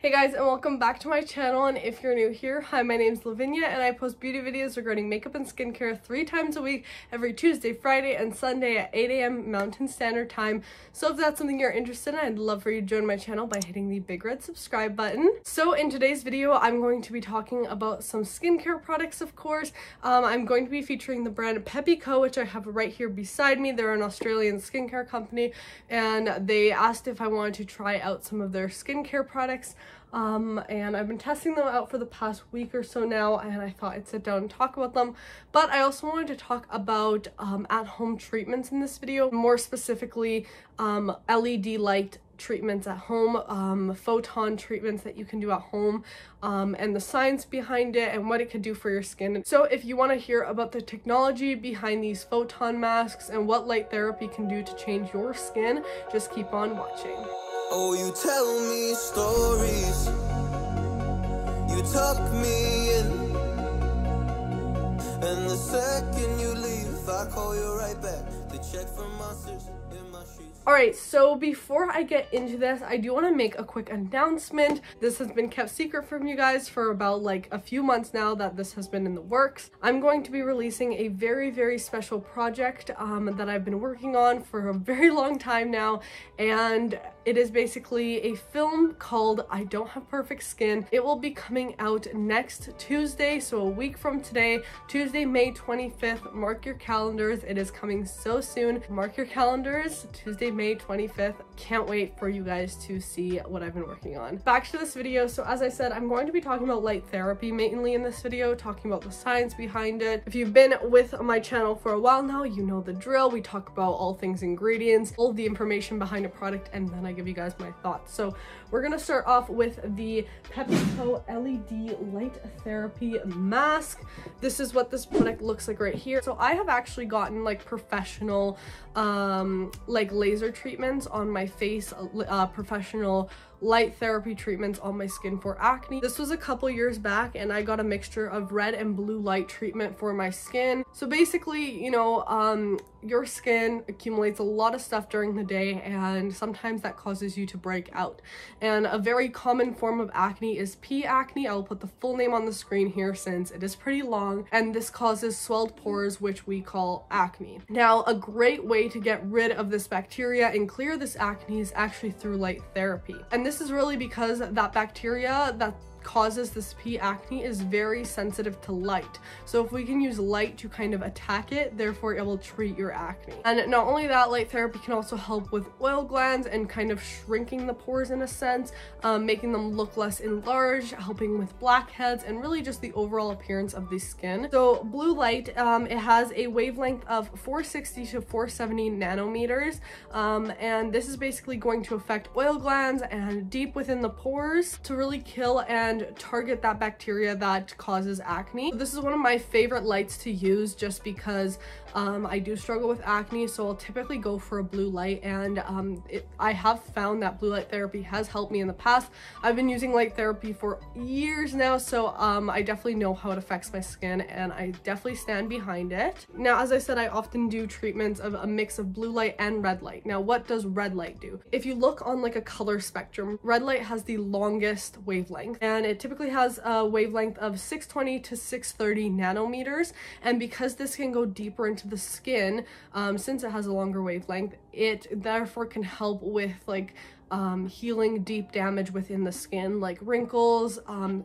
Hey guys, and welcome back to my channel. And if you're new here, hi, my name's Lavinia and I post beauty videos regarding makeup and skincare 3 times a week, every Tuesday, Friday, and Sunday at 8 a.m. Mountain Standard Time. So if that's something you're interested in, I'd love for you to join my channel by hitting the big red subscribe button. So in today's video, I'm going to be talking about some skincare products, of course. I'm going to be featuring the brand Peppy Co, which I have right here beside me. They're an Australian skincare company, and they asked if I wanted to try out some of their skincare products. And I've been testing them out for the past week or so now, and I thought I'd sit down and talk about them. But I also wanted to talk about at-home treatments in this video, more specifically LED light treatments at home, photon treatments that you can do at home, and the science behind it and what it could do for your skin. So if you want to hear about the technology behind these photon masks and what light therapy can do to change your skin, just keep on watching. Oh, you tell me stories, you tuck me in, and the second you leave, I call you right back to check for monsters in my sheets. Alright, so before I get into this, I do want to make a quick announcement. This has been kept secret from you guys for about like a few months now that this has been in the works. I'm going to be releasing a very special project that I've been working on for a very long time now, and it is basically a film called I Don't Have Perfect Skin. It will be coming out next Tuesday, so a week from today, Tuesday, May 25th. Mark your calendars. It is coming so soon. Mark your calendars, Tuesday, May 25th. Can't wait for you guys to see what I've been working on. Back to this video. So as I said, I'm going to be talking about light therapy mainly in this video, talking about the science behind it. If you've been with my channel for a while now, you know the drill. We talk about all things ingredients, all the information behind a product, and then I give you guys my thoughts. So we're gonna start off with the Peppy Co LED light therapy mask. This is what this product looks like right here. So I have actually gotten like professional like laser treatments on my face, professional light therapy treatments on my skin for acne. This was a couple years back, and I got a mixture of red and blue light treatment for my skin. So basically, you know, your skin accumulates a lot of stuff during the day, and sometimes that causes you to break out. And a very common form of acne is P. acne. I'll put the full name on the screen here since it is pretty long, and this causes swelled pores, which we call acne. Now, a great way to get rid of this bacteria and clear this acne is actually through light therapy. And this is really because that bacteria that causes this P. acne is very sensitive to light. So if we can use light to kind of attack it, therefore it will treat your acne. And not only that, light therapy can also help with oil glands and kind of shrinking the pores in a sense, making them look less enlarged, helping with blackheads, and really just the overall appearance of the skin. So blue light, it has a wavelength of 460 to 470 nanometers, and this is basically going to affect oil glands and deep within the pores to really kill and target that bacteria that causes acne. This is one of my favorite lights to use just because I do struggle with acne, so I'll typically go for a blue light, and I have found that blue light therapy has helped me in the past. I've been using light therapy for years now, so I definitely know how it affects my skin, and I definitely stand behind it. Now, as I said, I often do treatments of a mix of blue light and red light. Now, what does red light do? If you look on like a color spectrum, red light has the longest wavelength, and it typically has a wavelength of 620 to 630 nanometers. And because this can go deeper into the skin, since it has a longer wavelength, it therefore can help with like healing deep damage within the skin, like wrinkles,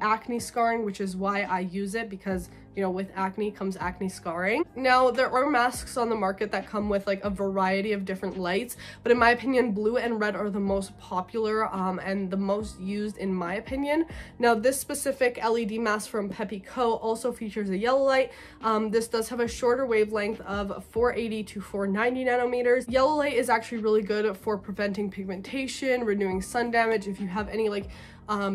acne scarring, which is why I use it, because you know, with acne comes acne scarring. Now, there are masks on the market that come with like a variety of different lights, but in my opinion, blue and red are the most popular and the most used in my opinion. Now, this specific LED mask from Peppy Co also features a yellow light. This does have a shorter wavelength of 480 to 490 nanometers. Yellow light is actually really good for preventing pigmentation, renewing sun damage. If you have any like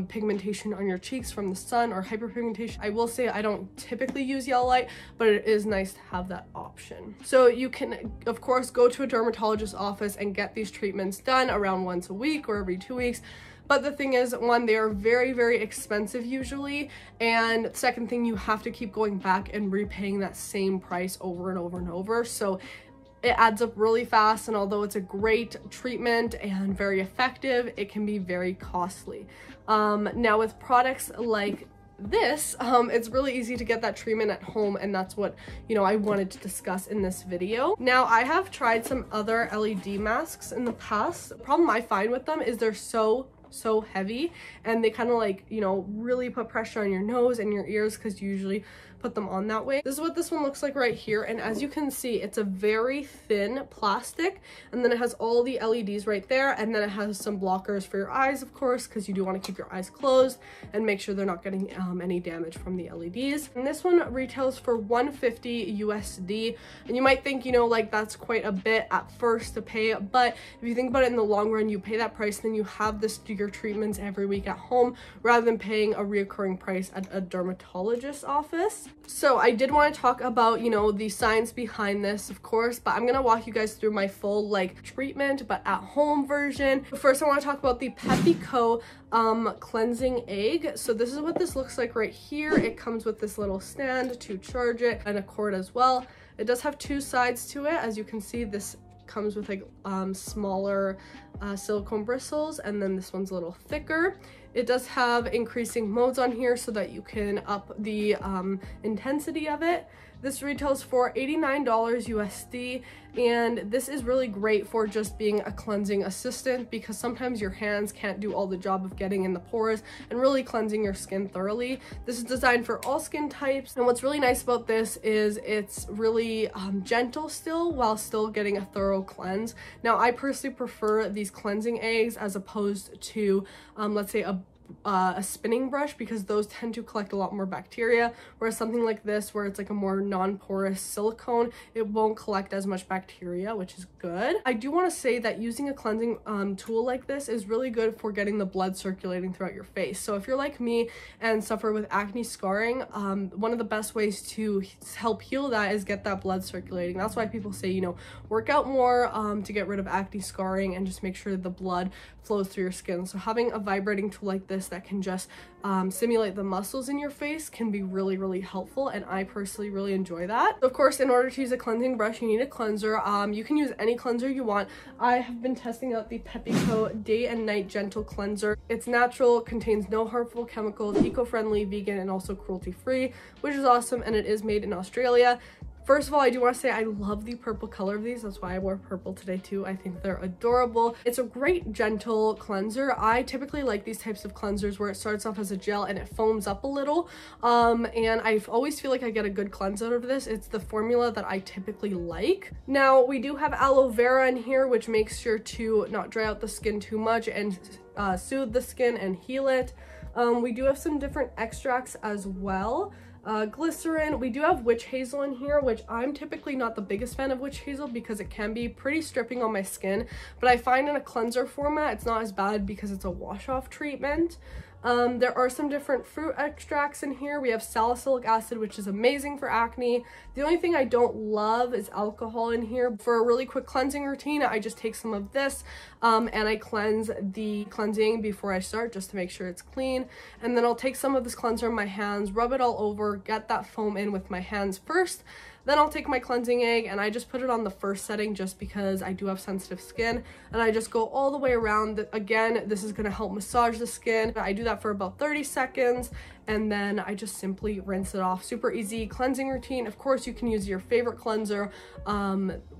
pigmentation on your cheeks from the sun or hyperpigmentation, I will say I don't typically use yellow light, but it is nice to have that option. So you can of course go to a dermatologist's office and get these treatments done around once a week or every 2 weeks. But the thing is, one, they are very expensive usually, and second thing, you have to keep going back and repaying that same price over and over and over. So it adds up really fast, and although it's a great treatment and very effective, it can be very costly. Now with products like this, it's really easy to get that treatment at home, and that's what, you know, I wanted to discuss in this video. Now, I have tried some other LED masks in the past. The problem I find with them is they're so heavy, and they kind of like, you know, really put pressure on your nose and your ears because you usually put them on that way. This is what this one looks like right here, and as you can see, it's a very thin plastic, and then it has all the LEDs right there, and then it has some blockers for your eyes, of course, because you do want to keep your eyes closed and make sure they're not getting any damage from the LEDs. And this one retails for $150 USD, and you might think, you know, like that's quite a bit at first to pay, but if you think about it, in the long run, you pay that price, then you have this to your treatments every week at home rather than paying a reoccurring price at a dermatologist's office. So I did want to talk about, you know, the science behind this, of course, but I'm gonna walk you guys through my full like treatment but at home version. First, I want to talk about the Peppy Co Cleansing Egg. So this is what this looks like right here. It comes with this little stand to charge it and a cord as well. It does have two sides to it. As you can see, this comes with like smaller silicone bristles, and then this one's a little thicker. It does have increasing modes on here so that you can up the intensity of it. This retails for $89 USD, and this is really great for just being a cleansing assistant because sometimes your hands can't do all the job of getting in the pores and really cleansing your skin thoroughly. This is designed for all skin types, and what's really nice about this is it's really gentle still while still getting a thorough cleanse. Now, I personally prefer these cleansing eggs as opposed to let's say a spinning brush, because those tend to collect a lot more bacteria, whereas something like this, where it's like a more non-porous silicone, it won't collect as much bacteria, which is good. I do want to say that using a cleansing tool like this is really good for getting the blood circulating throughout your face. So if you're like me and suffer with acne scarring, one of the best ways to help heal that is get that blood circulating. That's why people say, you know, work out more to get rid of acne scarring and just make sure the blood flows through your skin. So having a vibrating tool like this that can just simulate the muscles in your face can be really helpful, and I personally really enjoy that. Of course, in order to use a cleansing brush, you need a cleanser. You can use any cleanser you want. I have been testing out the Peppy Co Day and Night Gentle Cleanser. It's natural, contains no harmful chemicals, eco-friendly, vegan, and also cruelty-free, which is awesome, and it is made in Australia. First of all, I do want to say I love the purple color of these. That's why I wore purple today too. I think they're adorable. It's a great gentle cleanser. I typically like these types of cleansers where it starts off as a gel and it foams up a little. And I always feel like I get a good cleanse out of this. It's the formula that I typically like. Now, we do have aloe vera in here, which makes sure to not dry out the skin too much and soothe the skin and heal it. We do have some different extracts as well. Glycerin. We do have witch hazel in here, which I'm typically not the biggest fan of witch hazel because it can be pretty stripping on my skin, but I find in a cleanser format it's not as bad because it's a wash-off treatment. There are some different fruit extracts in here. We have salicylic acid, which is amazing for acne. The only thing I don't love is alcohol in here. For a really quick cleansing routine, I just take some of this and I cleanse the cleansing before I start just to make sure it's clean. And then I'll take some of this cleanser in my hands, rub it all over, get that foam in with my hands first. Then I'll take my cleansing egg and I just put it on the first setting just because I do have sensitive skin, and I just go all the way around. Again, this is going to help massage the skin. I do that for about 30 seconds and then I just simply rinse it off. Super easy cleansing routine. Of course, you can use your favorite cleanser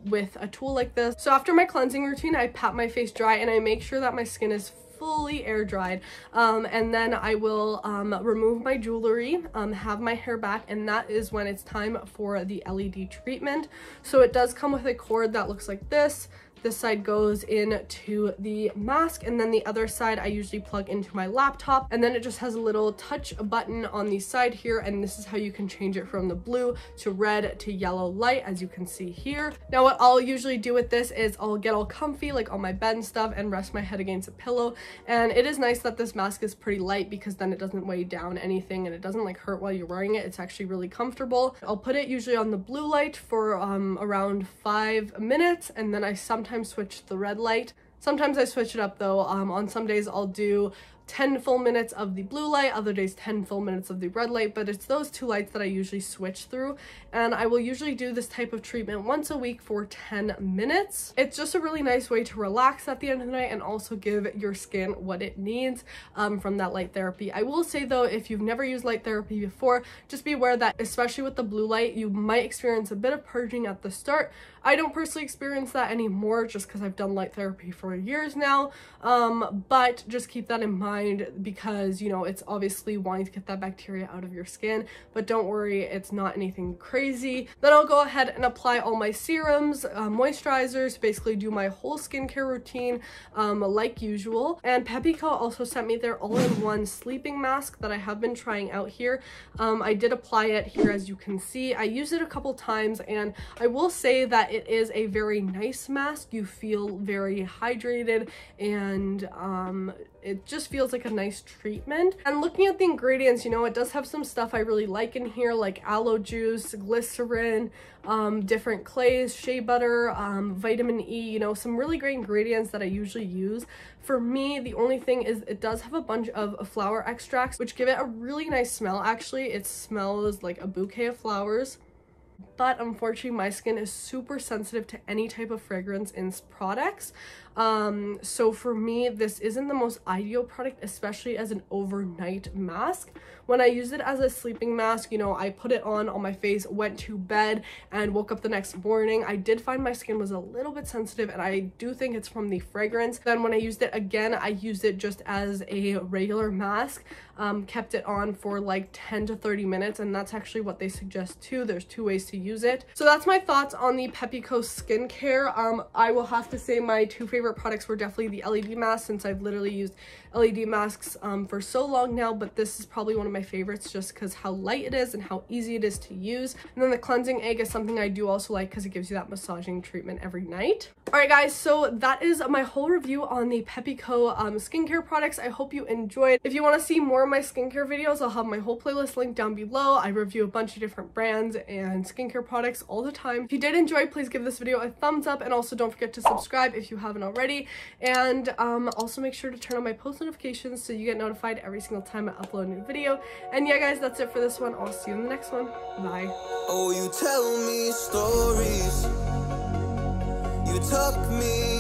with a tool like this. So after my cleansing routine, I pat my face dry and I make sure that my skin is fully air dried, and then I will remove my jewelry, have my hair back, and that is when it's time for the LED treatment. So it does come with a cord that looks like this. This side goes into the mask, and then the other side I usually plug into my laptop, and then it just has a little touch button on the side here, and this is how you can change it from the blue to red to yellow light, as you can see here. Now, what I'll usually do with this is I'll get all comfy like on my bed and stuff and rest my head against a pillow, and it is nice that this mask is pretty light because then it doesn't weigh down anything and it doesn't like hurt while you're wearing it. It's actually really comfortable. I'll put it usually on the blue light for around 5 minutes, and then I sometimes switch the red light. Sometimes I switch it up though. On some days I'll do 10 full minutes of the blue light, other days 10 full minutes of the red light, but it's those two lights that I usually switch through, and I will usually do this type of treatment once a week for 10 minutes. It's just a really nice way to relax at the end of the night and also give your skin what it needs from that light therapy. I will say though, if you've never used light therapy before, just be aware that especially with the blue light, you might experience a bit of purging at the start. I don't personally experience that anymore just because I've done light therapy for years now, but just keep that in mind because, you know, it's obviously wanting to get that bacteria out of your skin, but don't worry, it's not anything crazy. Then I'll go ahead and apply all my serums, moisturizers, basically do my whole skincare routine like usual. And Peppy Co also sent me their all-in-one sleeping mask that I have been trying out here. I did apply it here, as you can see. I used it a couple times, and I will say that it is a very nice mask. You feel very hydrated, and it just feels like a nice treatment. And looking at the ingredients, you know, it does have some stuff I really like in here, like aloe juice, glycerin, different clays, shea butter, vitamin E, you know, some really great ingredients that I usually use. For me, the only thing is it does have a bunch of flower extracts, which give it a really nice smell. Actually, it smells like a bouquet of flowers. But unfortunately, my skin is super sensitive to any type of fragrance in products. So for me, this isn't the most ideal product, especially as an overnight mask. When I use it as a sleeping mask, you know, I put it on my face, went to bed, and woke up the next morning. I did find my skin was a little bit sensitive, and I do think it's from the fragrance. Then when I used it again, I used it just as a regular mask, kept it on for like 10 to 30 minutes, and that's actually what they suggest too. There's two ways to use it. So that's my thoughts on the Peppy Co skincare. I will have to say my two favorite products were definitely the LED mask, since I've literally used LED masks for so long now, but this is probably one of my favorites just because how light it is and how easy it is to use. And then the cleansing egg is something I do also like because it gives you that massaging treatment every night. All right guys, so that is my whole review on the Peppy Co skincare products. I hope you enjoyed. If you want to see more of my skincare videos, I'll have my whole playlist linked down below. I review a bunch of different brands and skincare products all the time. If you did enjoy, please give this video a thumbs up, and also don't forget to subscribe if you haven't already, and also make sure to turn on my post notifications so you get notified every single time I upload a new video. And yeah guys, that's it for this one. I'll see you in the next one. Bye. Oh, you tell me stories, you tuck me